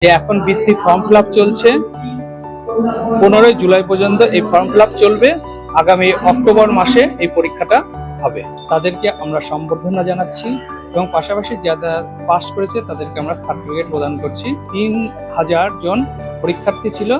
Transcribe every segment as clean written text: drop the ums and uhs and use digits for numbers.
যে এখন বৃত্তি ফর্ম ফিল আপ চলছে 15 জুলাই পর্যন্ত এই ফর্ম ফিল আপ চলবে। আগামী অক্টোবর মাসে এই পরীক্ষাটা হবে। তাদেরকে আমরা সম্বর্ধনা জানাচ্ছি এবং পাশাপাশি যারা পাস করেছে তাদেরকে আমরা সার্টিফিকেট প্রদান করছি। 3000 জন পরীক্ষার্থী ছিল।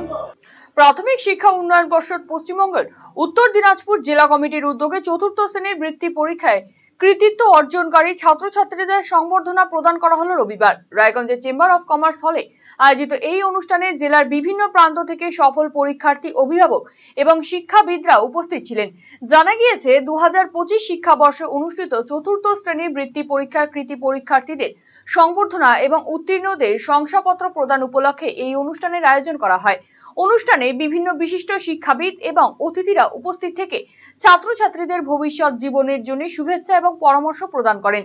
প্রাথমিক শিক্ষা উন্নয়ন পর্ষদ পশ্চিমবঙ্গের উত্তর দিনাজপুর জেলা কমিটির উদ্যোগে চতুর্থ শ্রেণীর বৃত্তি পরীক্ষায় কৃতিত্ব অর্জনকারী ছাত্রছাত্রীদের সংবর্ধনা প্রদান করা হলো রবিবার রায়গঞ্জের চেম্বার অফ কমার্স হলে আয়োজিত এই অনুষ্ঠানে জেলার বিভিন্ন প্রান্ত থেকে সফল পরীক্ষার্থী, অভিভাবক এবং শিক্ষাবিদরা উপস্থিত ছিলেন। জানা গিয়েছে 2025 শিক্ষাবর্ষে অনুষ্ঠিত চতুর্থ শ্রেণীর বৃত্তি পরীক্ষার কৃতী পরীক্ষার্থীদের সংবর্ধনা এবং উত্তীর্ণদের শংসাপত্র প্রদান উপলক্ষে এই অনুষ্ঠানের আয়োজন করা হয়। অনুষ্ঠানে বিভিন্ন বিশিষ্ট শিক্ষাবিদ এবং অতিথিরা উপস্থিত থেকে ছাত্রছাত্রীদের ভবিষ্যৎ জীবনের জন্য শুভেচ্ছা এবং পরামর্শ প্রদান করেন।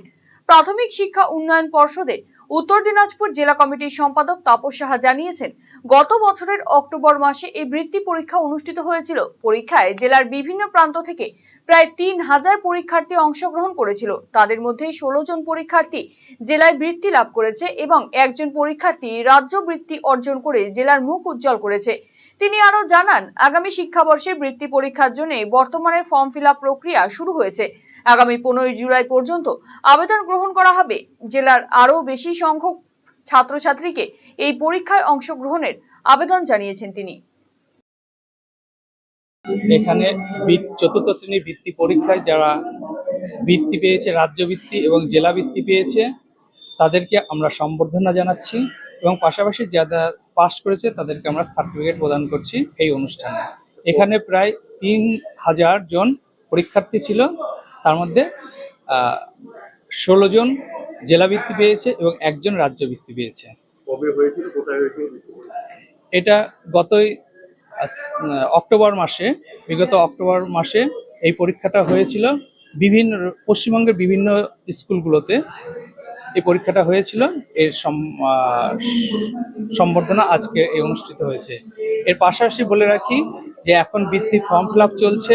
প্রাথমিক শিক্ষা উন্নয়ন পর্ষদের উত্তর দিনাজপুর জেলা কমিটির সম্পাদক তাপস সাহা জানিয়েছেন, গত বছরের অক্টোবর মাসে এই বৃত্তি পরীক্ষা অনুষ্ঠিত হয়েছিল। পরীক্ষায় জেলার বিভিন্ন প্রান্ত থেকে প্রায় 3000 পরীক্ষার্থী অংশগ্রহণ করেছিল। তাদের মধ্যে 16 জন পরীক্ষার্থী জেলায় বৃত্তি লাভ করেছে এবং একজন পরীক্ষার্থী রাজ্য বৃত্তি অর্জন করে জেলার মুখ উজ্জ্বল করেছে। তিনি আরো জানান, আগামী শিক্ষাবর্ষে বৃত্তি পরীক্ষার জন্য বর্তমানে ফর্ম ফিল আপ প্রক্রিয়া শুরু হয়েছে। আগামী 15 জুলাই পর্যন্ত আবেদন গ্রহণ করা হবে। জেলার আরো বেশি সংখ্যক ছাত্রছাত্রীকে এই পরীক্ষায় অংশগ্রহণের আবেদন জানিয়েছেন তিনি। এখানে চতুর্থ শ্রেণীর বৃত্তি পরীক্ষায় যারা বৃত্তি পেয়েছে, রাজ্য বৃত্তি এবং জেলা বৃত্তি পেয়েছে, তাদেরকে আমরা সম্বর্ধনা জানাচ্ছি এবং পাশাপাশি যারা পাস করেছে তাদেরকে আমরা সার্টিফিকেট প্রদান করছি এই অনুষ্ঠানে। এখানে প্রায় 3000 জন পরীক্ষার্থী ছিল। তার মধ্যে 16 জন জেলা বৃত্তি পেয়েছে এবং একজন রাজ্য বৃত্তি পেয়েছে। কবে হয়েছিল, কোথায় হয়েছিল? এটা গতই বিগত অক্টোবর মাসে এই পরীক্ষাটা হয়েছিল। পশ্চিমবঙ্গের বিভিন্ন স্কুলগুলোতে এই পরীক্ষাটা হয়েছিল। এর সম্বর্ধনা আজকে এই অনুষ্ঠিত হয়েছে। এর পাশাপাশি বলে রাখি যে এখন বৃত্তি ফর্ম ফিল আপ চলছে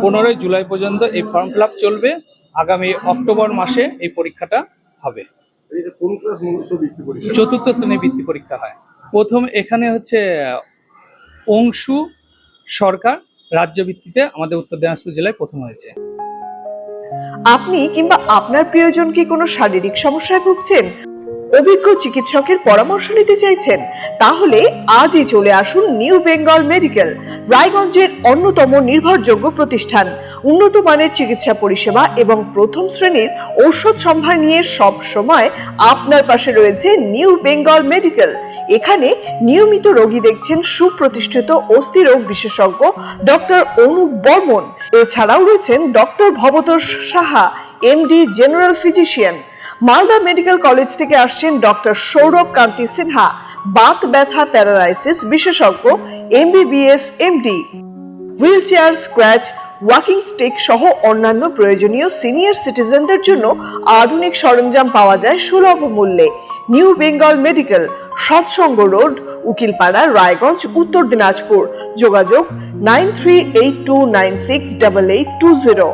15 জুলাই পর্যন্ত এই ফর্ম ফিল আপ চলবে। আগামী অক্টোবর মাসে এই পরীক্ষাটা হবে। চতুর্থ শ্রেণীর বৃত্তি পরীক্ষা হয়। প্রথম এখানে হচ্ছে অংশু সরকার রাজ্য ভিত্তিতে আমাদের উত্তর দিনাজপুর জেলায় প্রথম হয়েছে। আপনি কিংবা আপনার প্রিয়জন কি কোনো শারীরিক সমস্যায় ভুগছেন, অভিজ্ঞ চিকিৎসকের পরামর্শ নিতে চাইছেন? তাহলে আজই চলে আসুন নিউ বেঙ্গল মেডিকেল, রায়গঞ্জের অন্যতম নির্ভরযোগ্য প্রতিষ্ঠান। উন্নত মানের চিকিৎসা পরিষেবা এবং প্রথম শ্রেণীর ঔষধ সম্ভার নিয়ে সব সময় আপনার পাশে রয়েছে নিউ বেঙ্গল মেডিকেল। এখানে নিয়মিত রোগী দেখছেন সুপ্রতিষ্ঠিত অস্থিরোগ বিশেষজ্ঞ ডক্টর অনুপ বর্মন। এছাড়াও রয়েছেন doctor Bhabatosh Saha, MD general physician. Malda medical college থেকে আসছেন ডক্টর সৌরভ কান্তি সিনহা, বাত ব্যথা প্যারালাইসিস বিশেষজ্ঞ, MBBS MD. Wheel chair, scratch, walking stick সহ অন্যান্য প্রয়োজনীয় সিনিয়র সিটিজেনদের জন্য আধুনিক সরঞ্জাম পাওয়া যায় সুলভ মূল্যে। নিউ বেঙ্গল মেডিকেল, সৎসঙ্গ রোড, উকিলপাড়া, রায়গঞ্জ, উত্তর দিনাজপুর। যোগাযোগ 9382968820।